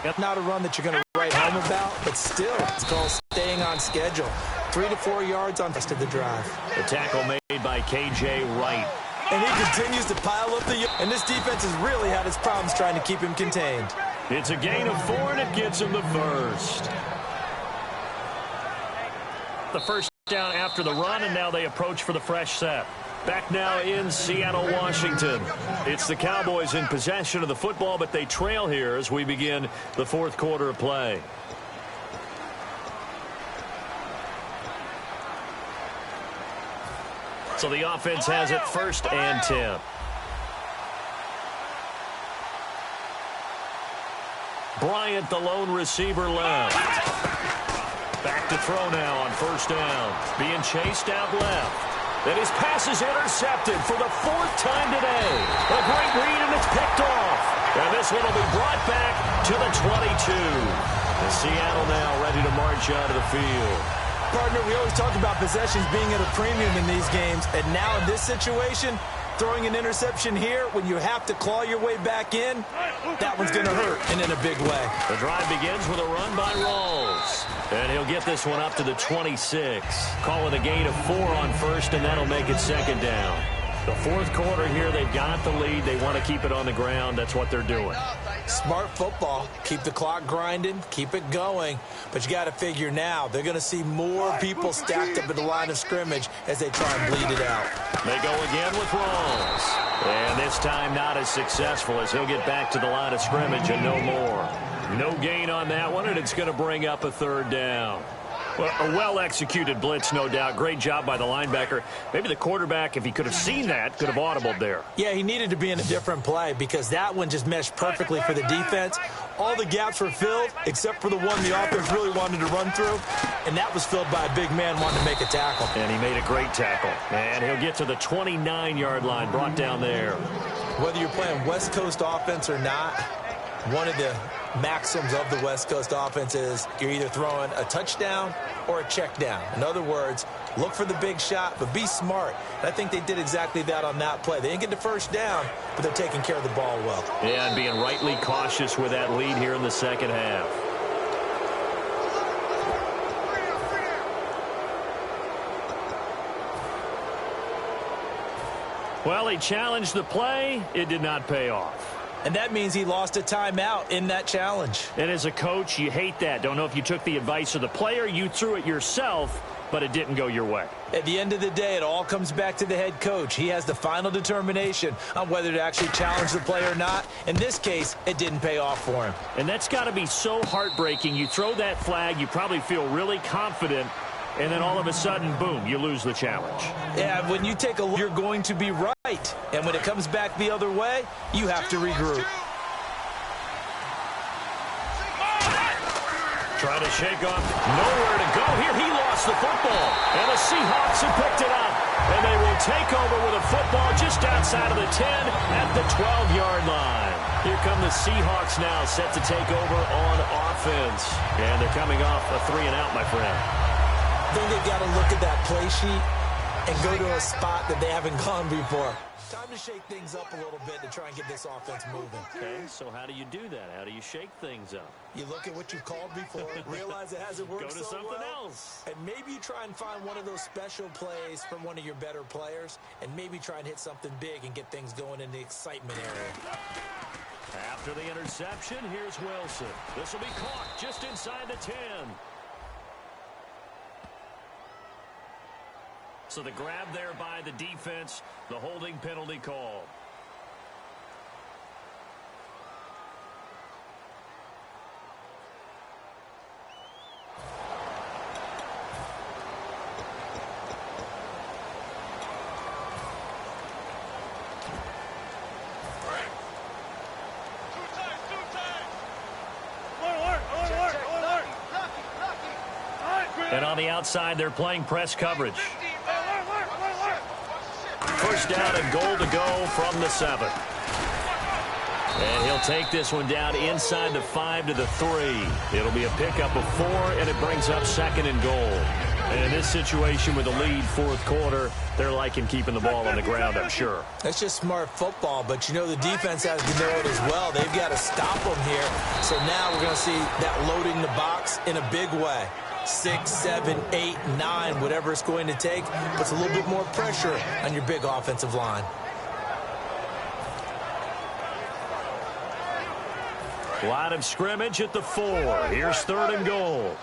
Not a run that you're going to write home about, but still, it's called staying on schedule. 3 to 4 yards on the rest of the drive. The tackle made by K.J. Wright. And he continues to pile up the... And this defense has really had its problems trying to keep him contained. It's a gain of 4, and it gets him the first. The first down after the run, and now they approach for the fresh set. Back now in Seattle, Washington. It's the Cowboys in possession of the football, but they trail here as we begin the fourth quarter of play. So the offense has it 1st and 10. Bryant, the lone receiver, left. Back to throw now on 1st down. Being chased out left. And his pass is intercepted for the 4th time today. A great read, and it's picked off. And this one will be brought back to the 22. And Seattle now ready to march out of the field. Partner, we always talk about possessions being at a premium in these games. And now in this situation, throwing an interception here when you have to claw your way back in, that one's going to hurt, and in a big way. The drive begins with a run by Rawls. And he'll get this one up to the 26. Call it a gain of 4 on 1st, and that'll make it 2nd down. The fourth quarter here, they've got the lead. They want to keep it on the ground. That's what they're doing. Smart football. Keep the clock grinding. Keep it going. But you got to figure now, they're going to see more people stacked up at the line of scrimmage as they try and bleed it out. They go again with Rawls. And this time not as successful as he'll get back to the line of scrimmage and no more. No gain on that one, and it's going to bring up a 3rd down. Well, a well-executed blitz, no doubt. Great job by the linebacker. Maybe the quarterback, if he could have seen that, could have audibled there. Yeah, he needed to be in a different play because that one just meshed perfectly for the defense. All the gaps were filled except for the one the offense really wanted to run through, and that was filled by a big man wanting to make a tackle. And he made a great tackle. And he'll get to the 29-yard line, brought down there. Whether you're playing West Coast offense or not, one of the maxims of the West Coast offense is you're either throwing a touchdown or a check down. In other words, look for the big shot, but be smart. And I think they did exactly that on that play. They didn't get the first down, but they're taking care of the ball well. Yeah, and being rightly cautious with that lead here in the second half. Well, he challenged the play. It did not pay off. And that means he lost a timeout in that challenge. And as a coach, you hate that. Don't know if you took the advice of the player, you threw it yourself, but it didn't go your way. At the end of the day, it all comes back to the head coach. He has the final determination on whether to actually challenge the play or not. In this case, it didn't pay off for him. And that's got to be so heartbreaking. You throw that flag, you probably feel really confident, and then all of a sudden, boom, you lose the challenge. Yeah, when you take a look, you're going to be right. And when it comes back the other way, you have to regroup. Try to shake off. Nowhere to go here. He lost the football. And the Seahawks have picked it up. And they will take over with a football just outside of the 10 at the 12-yard line. Here come the Seahawks now, set to take over on offense. And they're coming off a 3-and-out, my friend. I think they've got to look at that play sheet and go to a spot that they haven't gone before. Time to shake things up a little bit to try and get this offense moving. Okay, so how do you do that? How do you shake things up? You look at what you've called before, realize it hasn't worked so well. Go to something else. And maybe you try and find one of those special plays from one of your better players, and maybe try and hit something big and get things going in the excitement area. After the interception, here's Wilson. This will be caught just inside the 10. So the grab there by the defense, the holding penalty call. And on the outside, they're playing press coverage. First down and goal to go from the 7. And he'll take this one down inside the 5 to the 3. It'll be a pickup of 4, and it brings up 2nd and goal. And in this situation with the lead 4th quarter, they're liking keeping the ball on the ground, I'm sure. That's just smart football, but you know the defense has to know it as well. They've got to stop them here. So now we're going to see that loading the box in a big way. 6, 7, 8, 9, whatever it's going to take, puts a little bit more pressure on your big offensive line. Line of scrimmage at the 4. Here's 3rd and goal.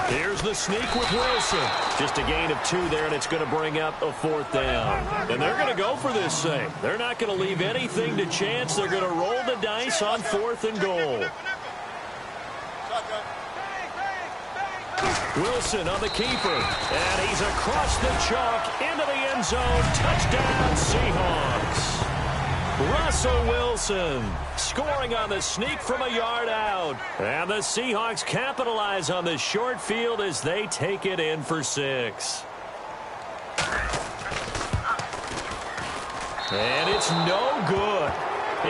Here's the sneak with Wilson. Just a gain of 2 there, and it's going to bring up a 4th down. And they're going to go for this thing. They're not going to leave anything to chance. They're going to roll the dice on 4th and goal. Wilson on the keeper. And he's across the chalk into the end zone. Touchdown, Seahawks. Russell Wilson scoring on the sneak from a yard out. And the Seahawks capitalize on the short field as they take it in for 6. And it's no good.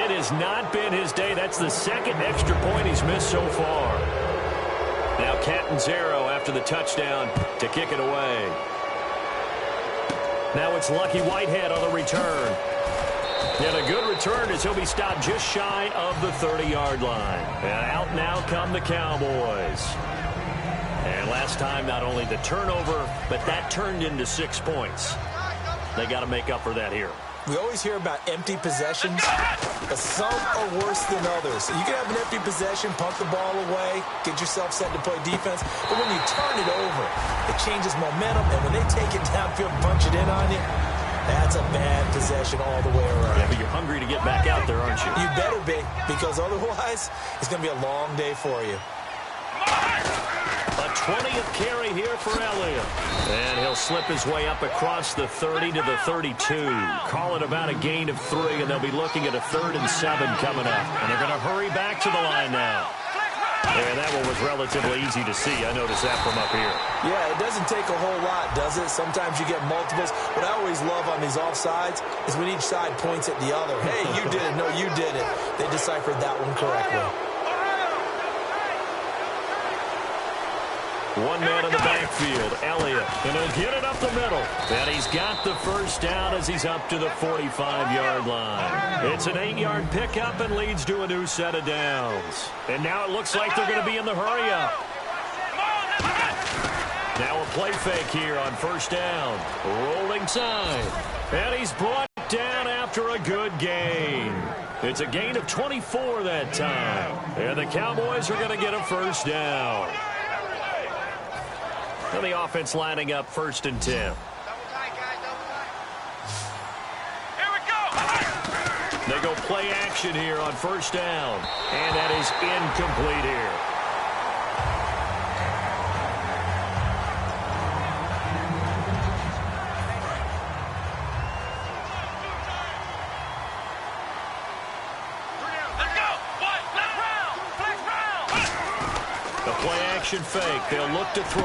It has not been his day. That's the 2nd extra point he's missed so far. Now Catanzaro after the touchdown to kick it away. Now it's Lucky Whitehead on the return. And a good return as he'll be stopped just shy of the 30-yard line. And out now come the Cowboys. And last time, not only the turnover, but that turned into 6 points. They got to make up for that here. We always hear about empty possessions, but some are worse than others. You can have an empty possession, pump the ball away, get yourself set to play defense, but when you turn it over, it changes momentum, and when they take it downfield and punch it in on you, that's a bad possession all the way around. Yeah, but you're hungry to get back out there, aren't you? You better be, because otherwise, it's going to be a long day for you. A 20th carry here for Elliott. And he'll slip his way up across the 30 to the 32. Call it about a gain of 3, and they'll be looking at a 3rd and 7 coming up. And they're going to hurry back to the line now. And that one was relatively easy to see. I noticed that from up here. Yeah, it doesn't take a whole lot, does it? Sometimes you get multiples. What I always love on these offsides is when each side points at the other. Hey, you did it. No, you did it. They deciphered that one correctly. One man in the backfield, Elliott, and he'll get it up the middle. And he's got the first down as he's up to the 45-yard line. It's an 8-yard pickup and leads to a new set of downs. And now it looks like they're going to be in the hurry-up. Now a play fake here on 1st down. Rolling time. And he's brought down after a good gain. It's a gain of 24 that time. And the Cowboys are going to get a 1st down. And the offense lining up 1st and 10. Here we go. They go play action here on 1st down. And that is incomplete here. Fake. They'll look to throw.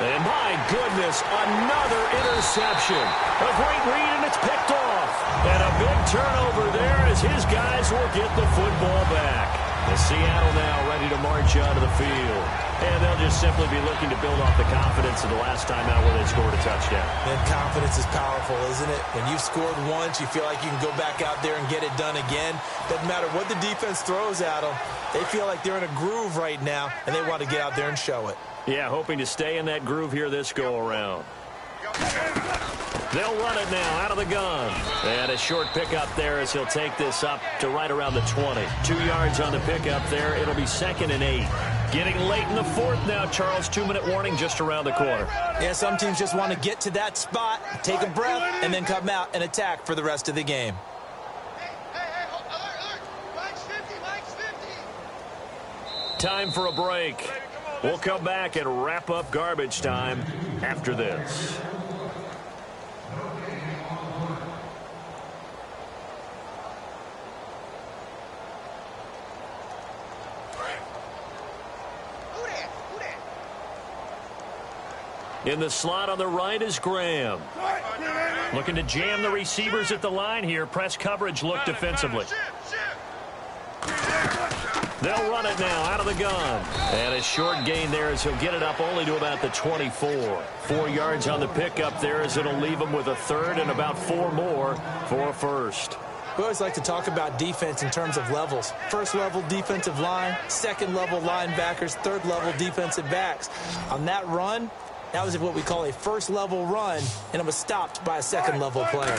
And my goodness, another interception. A great read, and it's picked off. And a big turnover there as his guys will get the football back. And Seattle now ready to march onto the field. And they'll just simply be looking to build off the confidence of the last time out where they scored a touchdown. And confidence is powerful, isn't it? When you've scored once, you feel like you can go back out there and get it done again. Doesn't matter what the defense throws at them. They feel like they're in a groove right now, and they want to get out there and show it. Yeah, hoping to stay in that groove here this go-around. They'll run it now out of the gun. And a short pickup there as he'll take this up to right around the 20. 2 yards on the pickup there. It'll be 2nd and 8. Getting late in the 4th now, Charles. 2-minute warning just around the corner. Yeah, some teams just want to get to that spot, take a breath, and then come out and attack for the rest of the game. Time for a break. We'll come back and wrap up garbage time after this. In the slot on the right is Graham. Looking to jam the receivers at the line here. Press coverage look defensively. They'll run it now out of the gun. And a short gain there as he'll get it up only to about the 24. 4 yards on the pickup there as it'll leave him with a third and about 4 more for a first. We always like to talk about defense in terms of levels. First level defensive line, second level linebackers, third level defensive backs. On that run, that was what we call a first level run, and it was stopped by a second level player.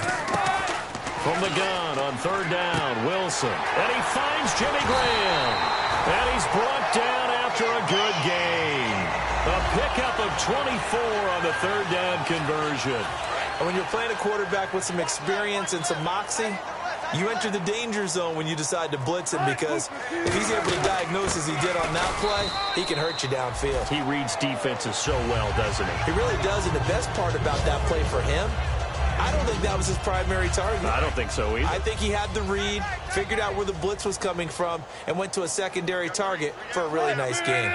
From the gun on third down, Wilson. And he finds Jimmy Graham. And he's brought down after a good gain. A pickup of 24 on the third down conversion. And when you're playing a quarterback with some experience and some moxie, you enter the danger zone when you decide to blitz him, because if he's able to diagnose as he did on that play, he can hurt you downfield. He reads defenses so well, doesn't he? He really does, and the best part about that play for him, I don't think that was his primary target. I don't think so either. I think he had the read, figured out where the blitz was coming from, and went to a secondary target for a really nice gain.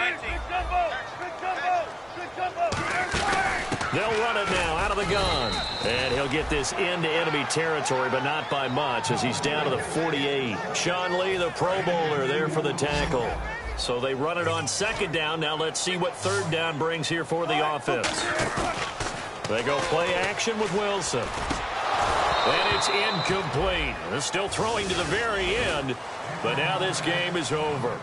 They'll run it now out of the gun. And he'll get this into enemy territory, but not by much as he's down to the 48. Sean Lee, the Pro Bowler, there for the tackle. So they run it on second down. Now let's see what third down brings here for the offense. They go play action with Wilson. And it's incomplete. They're still throwing to the very end, but now this game is over.